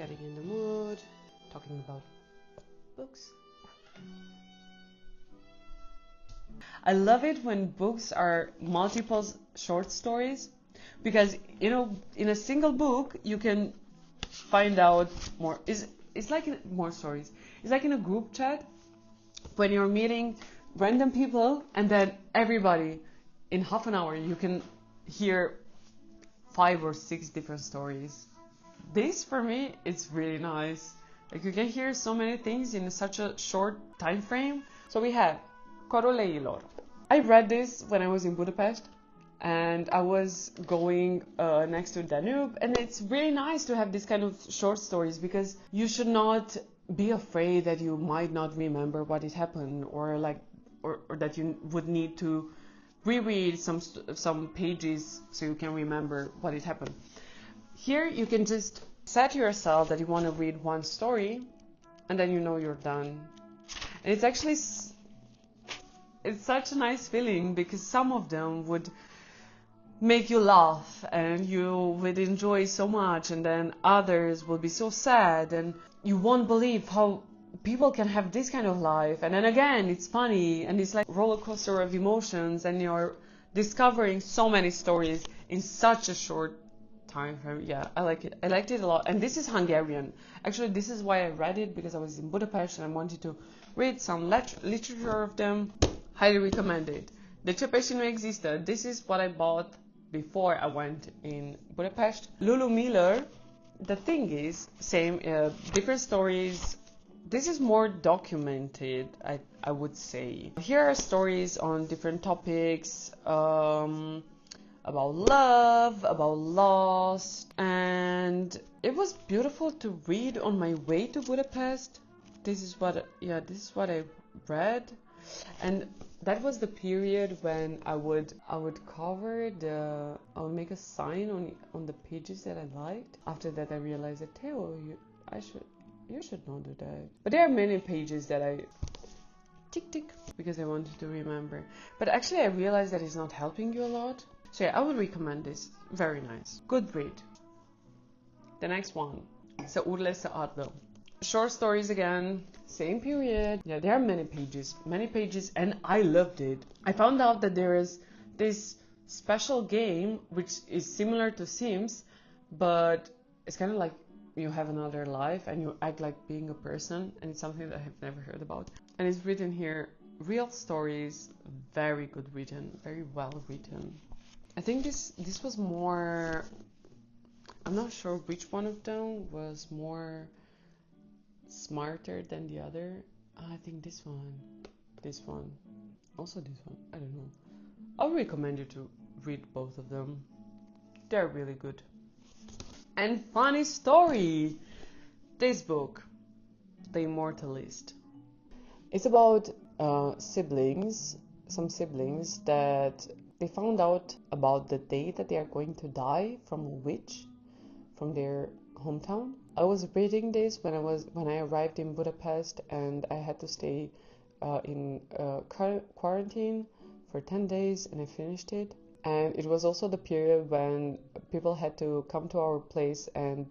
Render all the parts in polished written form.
getting in the mood, talking about books. I love it when books are multiple short stories, because in a single book you can find out more. It's like more stories. It's like in a group chat when you're meeting random people, and then everybody in half an hour you can hear 5 or 6 different stories. This for me it's really nice. Like you can hear so many things in such a short time frame. So we have Corul leilor. I read this when I was in Budapest, and I was going next to Danube, and it's really nice to have this kind of short stories, because you should not be afraid that you might not remember what it happened, or that you would need to reread some pages so you can remember what it happened. Here you can just set yourself that you want to read one story, and then you're done. And it's actually it's such a nice feeling, because some of them would make you laugh and you would enjoy so much, and then others will be so sad and you won't believe how people can have this kind of life. And then again, it's funny, and it's like a roller coaster of emotions, and you're discovering so many stories in such a short time frame. Yeah, I like it. I liked it a lot. And this is Hungarian. Actually, this is why I read it, because I was in Budapest and I wanted to read some literature of them. Highly recommend it. De ce pești nu există. This is what I bought before I went in Budapest. Lulu Miller. The thing is, same, different stories. This is more documented, I would say. Here are stories on different topics, about love, about loss, and it was beautiful to read on my way to Budapest. This is what I read, and that was the period when I would make a sign on the pages that I liked. After that, I realized that Theo, you should not do that. But there are many pages that I tick because I wanted to remember. But actually, I realized that it's not helping you a lot. So yeah, I would recommend this. Very nice. Good read. The next one. Să urle să ardă. Short stories again. Same period. Yeah, there are many pages, and I loved it. I found out that there is this special game which is similar to Sims, but it's kind of like you have another life and you act like being a person, and it's something that I have never heard about. And it's written here, real stories, very good written, very well written. I think this was more, I'm not sure which one of them was more smarter than the other. I think this one, also this one, I don't know. I'll recommend you to read both of them. They're really good. And funny story, this book, The Immortalist. It's about some siblings that they found out about the day that they are going to die from a witch from their hometown. I was reading this when I arrived in Budapest, and I had to stay in quarantine for 10 days, and I finished it. And it was also the period when people had to come to our place and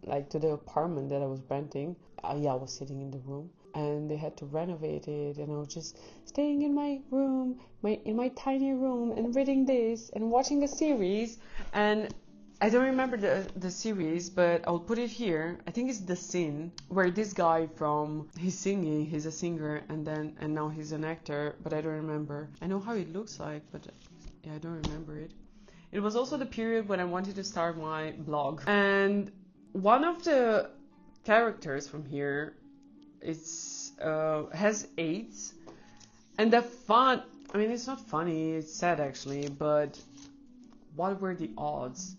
like to the apartment that I was renting. I was sitting in the room, and they had to renovate it, and I was just staying in my room, in my tiny room, and reading this and watching a series. And I don't remember the series, but I'll put it here. I think it's The Sin, where this guy he's singing, he's a singer, and now he's an actor, but I don't remember. I know how it looks like, but yeah, I don't remember it. It was also the period when I wanted to start my blog. And one of the characters from here has AIDS. And it's not funny, it's sad actually, but what were the odds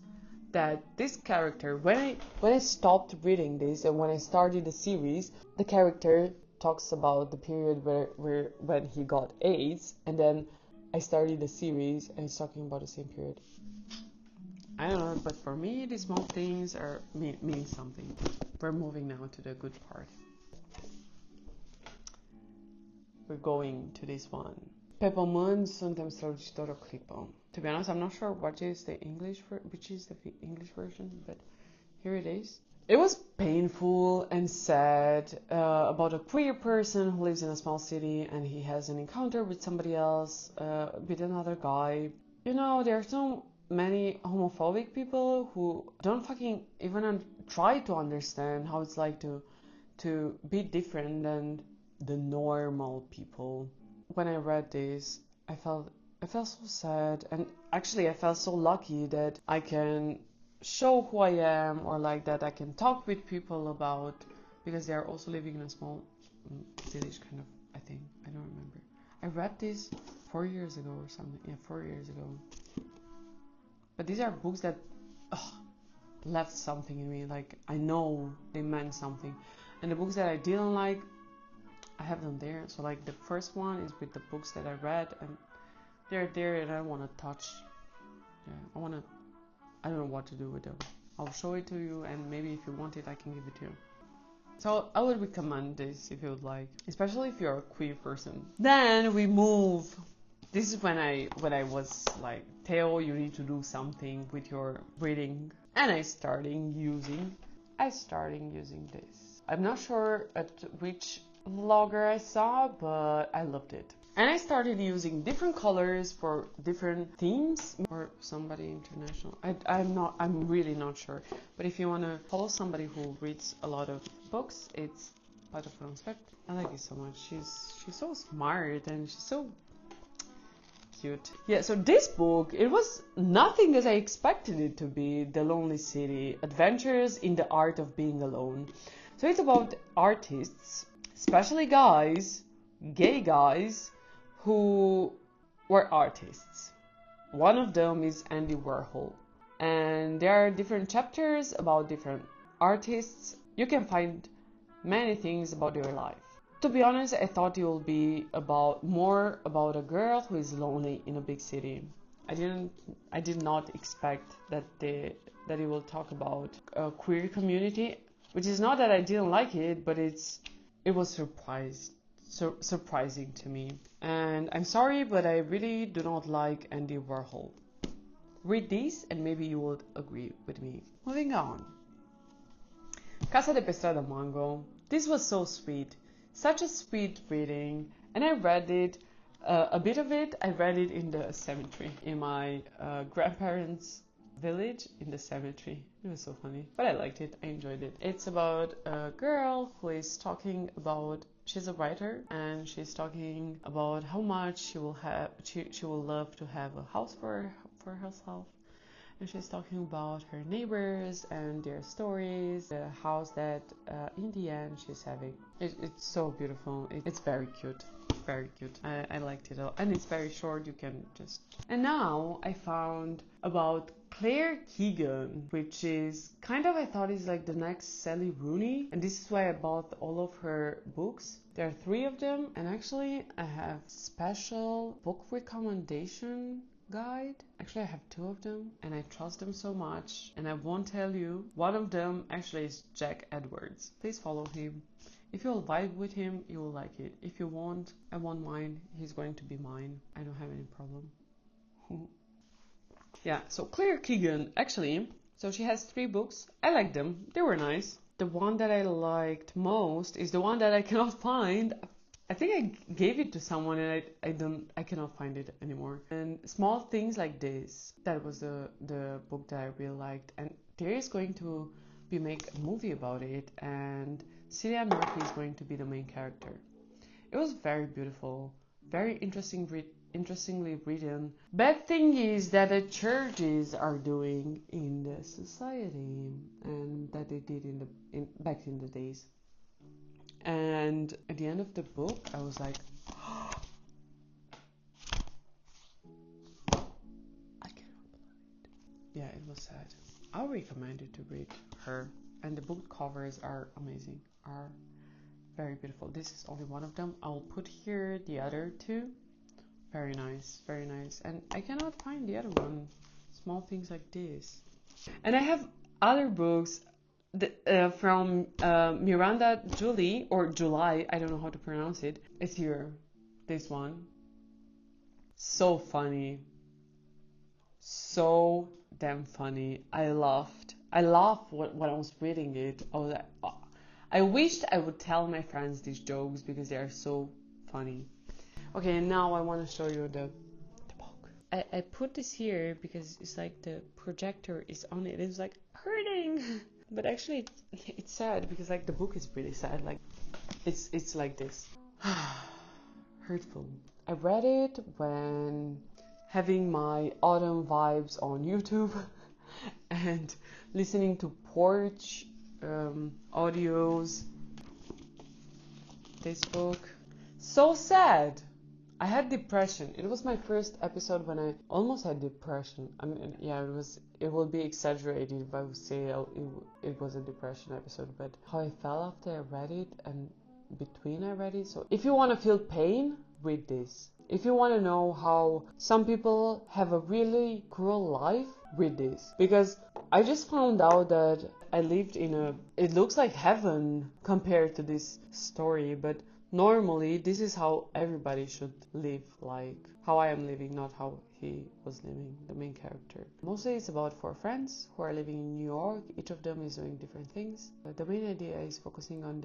that this character, when I stopped reading this and when I started the series, the character talks about the period when he got AIDS, and then I started the series and it's talking about the same period. I don't know, but for me, these small things mean something. We're moving now to the good part. We're going to this one. Pe pământ suntem strălucitori o clipă. To be honest, I'm not sure which is the English version, but here it is. It was painful and sad about a queer person who lives in a small city and he has an encounter with somebody else, with another guy. You know, there are so many homophobic people who don't fucking even try to understand how it's like to be different than the normal people. When I read this, I felt so sad, and actually I felt so lucky that I can show who I am, or like that I can talk with people about, because they are also living in a small village kind of, I think, I don't remember. I read this 4 years ago or something. Yeah, 4 years ago. But these are books that left something in me. Like, I know they meant something. And the books that I didn't like, I have them there. So like the first one is with the books that I read, and they're there, and I want to touch. Yeah, I don't know what to do with them. I'll show it to you, and maybe if you want it, I can give it to you. So I would recommend this if you would like, especially if you're a queer person. Then we move. This is when I was like, Theo, you need to do something with your reading, and I started using this. I'm not sure at which vlogger I saw, but I loved it. And I started using different colors for different themes, or somebody international. I'm really not sure. But if you want to follow somebody who reads a lot of books, it's part of the concept. I like it so much. She's so smart, and she's so cute. Yeah, so this book, it was nothing as I expected it to be. The Lonely City, Adventures in the Art of Being Alone. So it's about artists, especially guys, gay guys, who were artists. One of them is Andy Warhol. And there are different chapters about different artists. You can find many things about their life. To be honest, I thought it would be more about a girl who is lonely in a big city. I did not expect that it will talk about a queer community, which is not that I didn't like it, but it was surprising to me. And I'm sorry, but I really do not like Andy Warhol. Read this and maybe you would agree with me. Moving on. Casa de Pestra de Mango. This was so sweet. Such a sweet reading. And I read it, a bit of it, I read it in the cemetery, in my grandparents' village, in the cemetery. It was so funny, but I liked it. I enjoyed it. It's about a girl who is talking about, she's a writer, and she's talking about how much she will love to have a house for herself. And she's talking about her neighbors and their stories, the house that in the end she's having. It's so beautiful. It's very cute. Very cute. I liked it a lot. And it's very short. You can just... And now I found about Claire Keegan, which is kind of, I thought, is like the next Sally Rooney. And this is why I bought all of her books. There are 3 of them. And actually I have special book recommendation guide. Actually, I have 2 of them, and I trust them so much, and I won't tell you. One of them actually is Jack Edwards. Please follow him. If you'll vibe with him, you will like it. If you won't, I won't mind. He's going to be mine. I don't have any problem. Yeah, so Claire Keegan, actually, so she has 3 books. I like them. They were nice. The one that I liked most is the one that I cannot find. I think I gave it to someone, and I cannot find it anymore. And Small Things Like This, that was the book that I really liked. And there is going to be made a movie about it, and Cillian Murphy is going to be the main character. It was very beautiful, very interestingly written. Bad thing is that the churches are doing in the society, and that they did back in the days. And at the end of the book, I was like, I cannot believe it. Yeah, it was sad. I'll recommend you to read her. And the book covers are amazing, are very beautiful. This is only one of them. I'll put here the other 2. Very nice, very nice. And I cannot find the other one. Small Things Like This. And I have other books from Miranda July, or July, I don't know how to pronounce it. It's here, this one. So funny. So damn funny. I laughed I laughed when I was reading it. I was like, oh. I wished I would tell my friends these jokes because they are so funny. Okay, and now I want to show you the book. I put this here because it's like the projector is on it. It's like hurting. But actually it's sad because like the book is really sad. Like it's like this. Hurtful. I read it when having my autumn vibes on YouTube and listening to porch audios. This book. So sad. I had depression. It was my first episode when I almost had depression. I mean, yeah, it will be exaggerated if I would say it was a depression episode, but how I felt after I read it and between I read it. So if you want to feel pain, read this. If you want to know how some people have a really cruel life, read this. Because I just found out that I lived it looks like heaven compared to this story, but normally this is how everybody should live, like how I am living, not how he was living, the main character. Mostly it's about 4 friends who are living in New York. Each of them is doing different things. The main idea is focusing on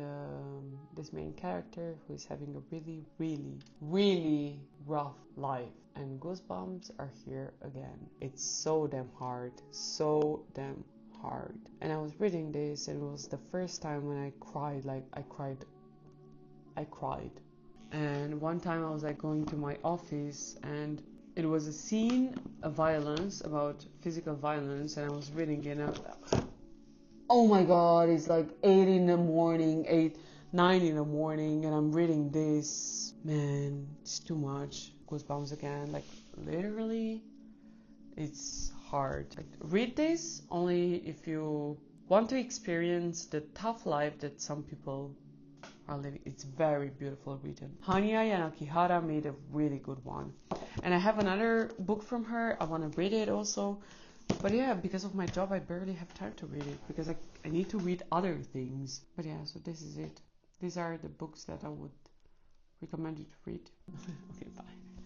this main character who is having a really, really, really rough life. And goosebumps are here again. It's so damn hard. So damn hard. And I was reading this and it was the first time when I cried. Like I cried. And one time I was like going to my office and it was a scene of violence, about physical violence, and I was reading it and I was like, oh my god, it's like 8 in the morning, 9 in the morning, and I'm reading this. Man, it's too much. Goosebumps again. Like literally, it's hard. Like, read this only if you want to experience the tough life that some people are living. It's very beautiful written. Hanya Yanagihara made a really good one. And I have another book from her. I want to read it also. But yeah, because of my job, I barely have time to read it because I need to read other things. But yeah, so this is it. These are the books that I would recommend you to read. Okay, bye.